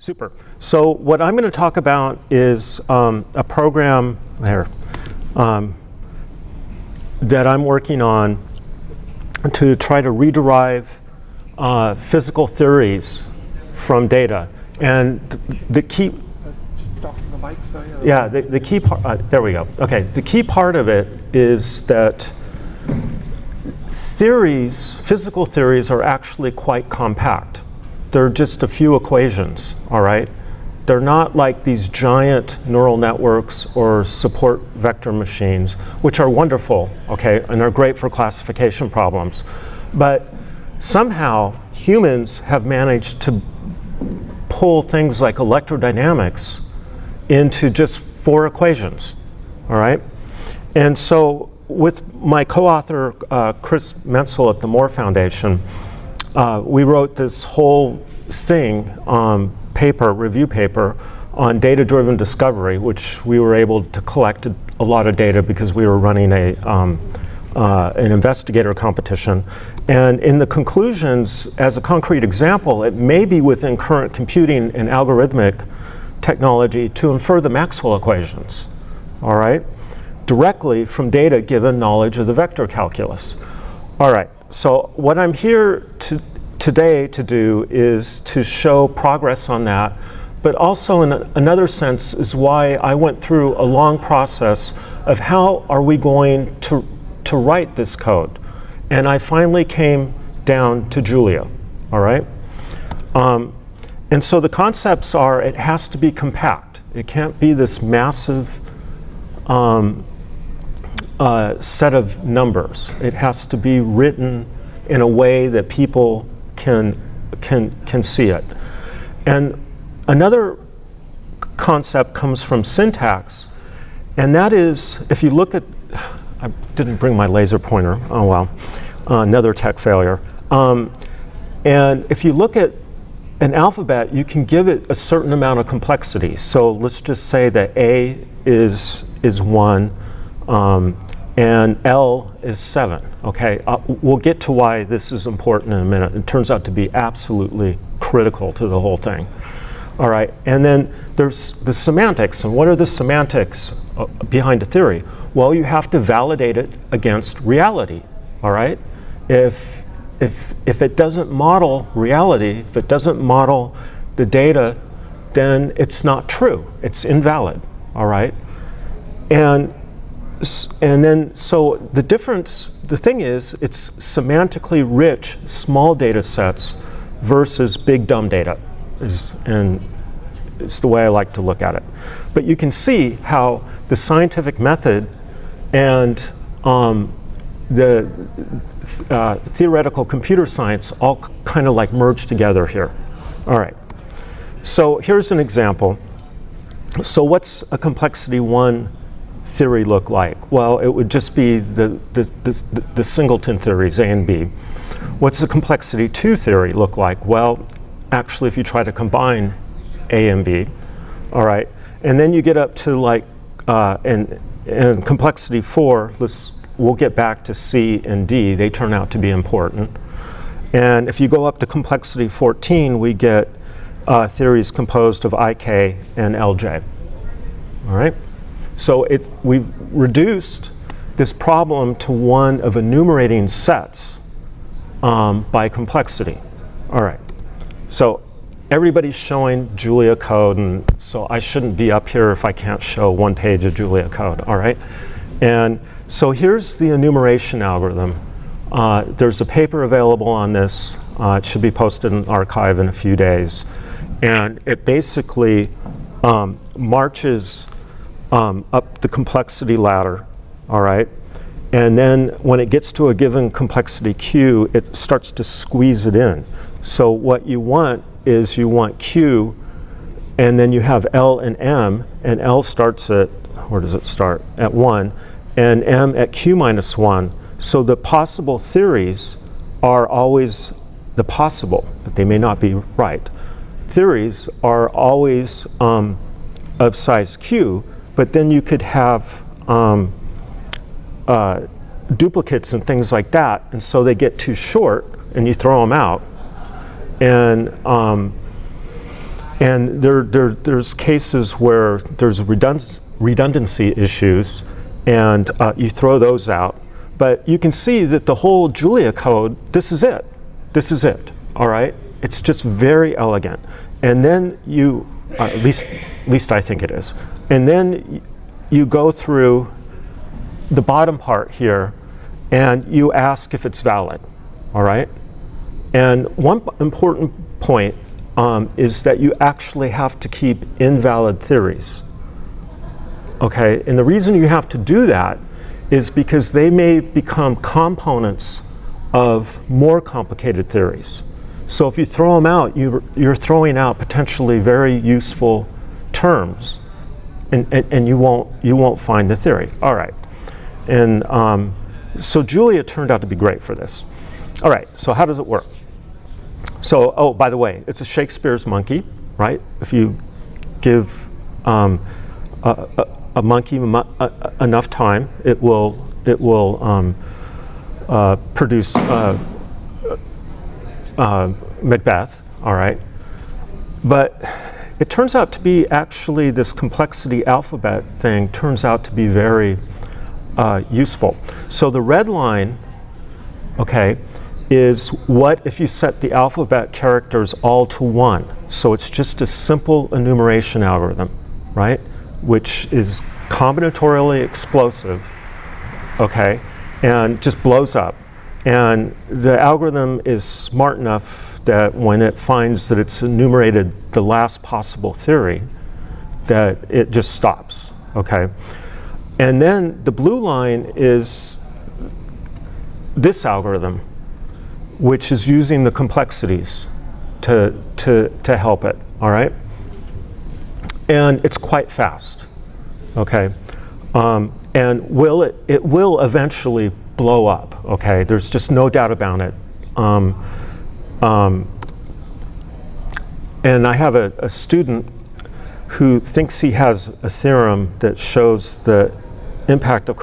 Super. So what I'm going to talk about is a program there that I'm working on to try to rederive physical theories from data. And the key... Just talk to the mic, so yeah, the key part... there we go. Okay, the key part of it is that physical theories are actually quite compact. They're just a few equations, all right? They're not like these giant neural networks or support vector machines, which are wonderful, okay, and are great for classification problems. But somehow humans have managed to pull things like electrodynamics into just 4 equations, all right? And so with my co-author, Chris Menzel at the Moore Foundation, we wrote this whole thing, review paper, on data-driven discovery, which we were able to collect a lot of data because we were running an investigator competition. And in the conclusions, as a concrete example, it may be within current computing and algorithmic technology to infer the Maxwell equations, all right? Directly from data given knowledge of the vector calculus. All right, so what I'm here today to do is to show progress on that, but also in another sense is why I went through a long process of how are we going to write this code. And I finally came down to Julia, all right? And so the concepts are it has to be compact. It can't be this massive set of numbers. It has to be written in a way that people can see it. And another concept comes from syntax, and that is, if you look at, I didn't bring my laser pointer, oh well, another tech failure. And if you look at an alphabet, you can give it a certain amount of complexity. So let's just say that A is 1, and L is 7, okay? We'll get to why this is important in a minute. It turns out to be absolutely critical to the whole thing. All right, and then there's the semantics, and what are the semantics behind a theory? Well, you have to validate it against reality, all right? If it doesn't model reality, if it doesn't model the data, then it's not true, it's invalid, all right? And then, so the difference, the thing is, it's semantically rich small data sets versus big dumb data, and it's the way I like to look at it. But you can see how the scientific method and the theoretical computer science all kind of like merge together here. All right, so here's an example. So what's a complexity 1 theory look like? Well, it would just be the singleton theories, A and B. What's the complexity 2 theory look like? Well, actually, if you try to combine A and B, all right, and then you get up to like, and complexity 4, we'll get back to C and D, they turn out to be important. And if you go up to complexity 14, we get theories composed of IK and LJ, all right? So we've reduced this problem to one of enumerating sets by complexity. All right, so everybody's showing Julia code, and so I shouldn't be up here if I can't show 1 page of Julia code, all right? And so here's the enumeration algorithm. There's a paper available on this. It should be posted in archive in a few days. And it basically marches up the complexity ladder, all right? And then when it gets to a given complexity Q, it starts to squeeze it in. So what you want is you want Q, and then you have L and M, and L starts at, where does it start? At 1, and M at Q minus 1. So the possible theories are always the possible, but they may not be right. Theories are always of size Q, but then you could have duplicates and things like that, and so they get too short, and you throw them out. And And there's cases where there's redundancy issues, and you throw those out. But you can see that the whole Julia code, this is it. This is it, all right? It's just very elegant. And then you, at least I think it is. And then you go through the bottom part here, and you ask if it's valid, all right? And one important point is that you actually have to keep invalid theories, okay? And the reason you have to do that is because they may become components of more complicated theories. So if you throw them out, you're throwing out potentially very useful terms, and you won't find the theory. All right, and so Julia turned out to be great for this. All right, so how does it work? So, oh, by the way, it's a Shakespeare's monkey, right? If you give a monkey enough time, it will produce Macbeth, all right? But it turns out to be actually this complexity alphabet thing turns out to be very useful. So the red line, okay, is what if you set the alphabet characters all to 1. So it's just a simple enumeration algorithm, right? Which is combinatorially explosive, okay, and just blows up. And the algorithm is smart enough that when it finds that it's enumerated the last possible theory, that it just stops, okay? And then the blue line is this algorithm, which is using the complexities to help it, all right? And it's quite fast, okay? And it will eventually blow up, okay? There's just no doubt about it. And I have a student who thinks he has a theorem that shows the impact of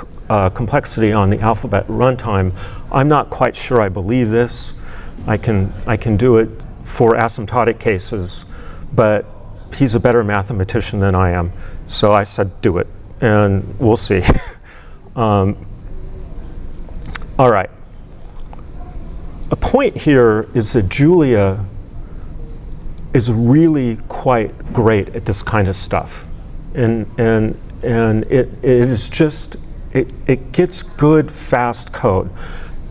complexity on the alphabet runtime. I'm not quite sure I believe this. I can do it for asymptotic cases, but he's a better mathematician than I am. So I said, do it, and we'll see. All right. A point here is that Julia is really quite great at this kind of stuff. And it is just, it gets good, fast code.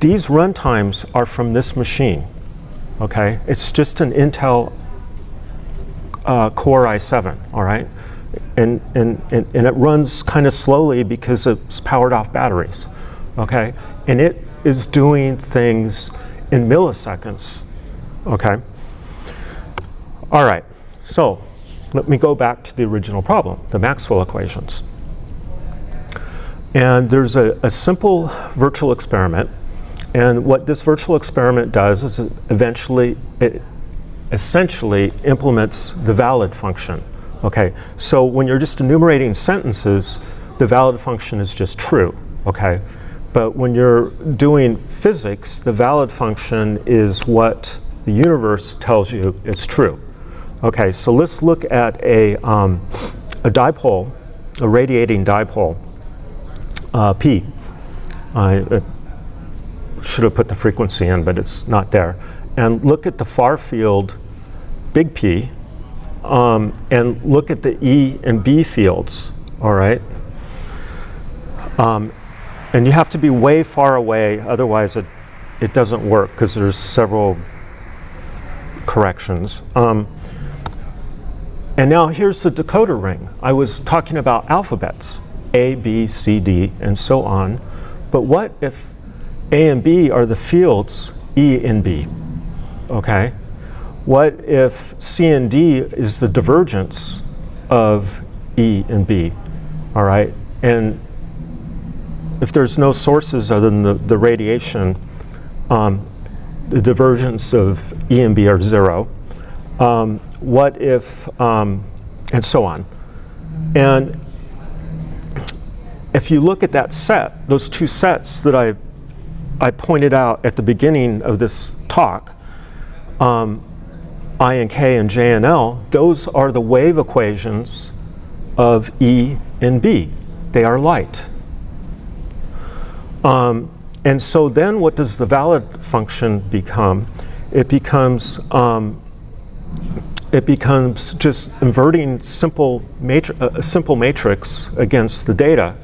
These runtimes are from this machine, okay? It's just an Intel Core i7, all right? And it runs kind of slowly because it's powered off batteries, okay? And it is doing things in milliseconds, okay? All right, so let me go back to the original problem, the Maxwell equations. And there's a simple virtual experiment. And what this virtual experiment does is it essentially implements the valid function. Okay, so when you're just enumerating sentences, the valid function is just true, okay? But when you're doing physics, the valid function is what the universe tells you is true. Okay, so let's look at a dipole, a radiating dipole, P. I should have put the frequency in, but it's not there. And look at the far field, big P, and look at the E and B fields, all right? And you have to be way far away, otherwise it doesn't work because there's several corrections. And now here's the decoder ring. I was talking about alphabets, A, B, C, D, and so on. But what if A and B are the fields E and B, okay? What if C and D is the divergence of E and B, all right? And if there's no sources other than the radiation, the divergence of E and B are 0. What if, and so on. And if you look at that set, those two sets that I pointed out at the beginning of this talk, I and K and J and L, those are the wave equations of E and B. They are light. And so then what does the valid function become? It becomes just inverting a simple matrix against the data,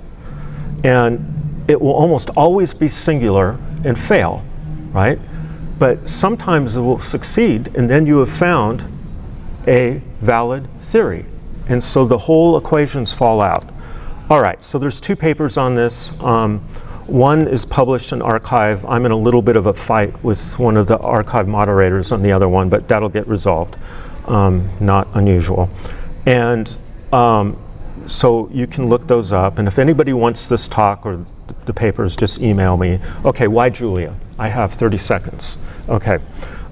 and it will almost always be singular and fail, right? But sometimes it will succeed, and then you have found a valid theory. And so the whole equations fall out. All right, so there's 2 papers on this. One is published in arXiv. I'm in a little bit of a fight with one of the arXiv moderators on the other one, but that'll get resolved. Not unusual. And so you can look those up. And if anybody wants this talk or the papers, just email me. Okay, why Julia? I have 30 seconds. Okay.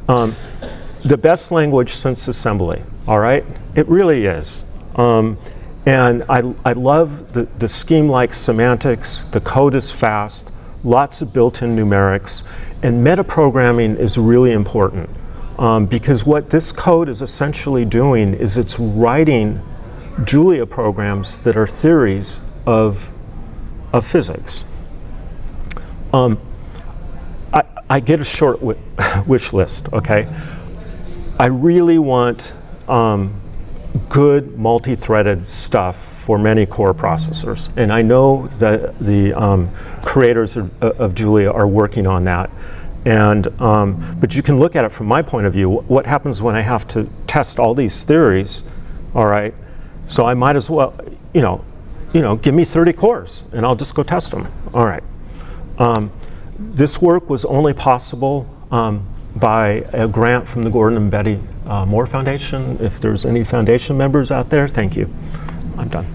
The best language since assembly, all right? It really is. And I love the scheme-like semantics. The code is fast, lots of built-in numerics, and metaprogramming is really important because what this code is essentially doing is it's writing Julia programs that are theories of physics. I get a short wish list, okay? I really want good multi-threaded stuff for many core processors. And I know that the creators of Julia are working on that. And, but you can look at it from my point of view. What happens when I have to test all these theories, all right? So I might as well, give me 30 cores and I'll just go test them, all right. This work was only possible by a grant from the Gordon and Betty Moore Foundation. If there's any foundation members out there, thank you. I'm done.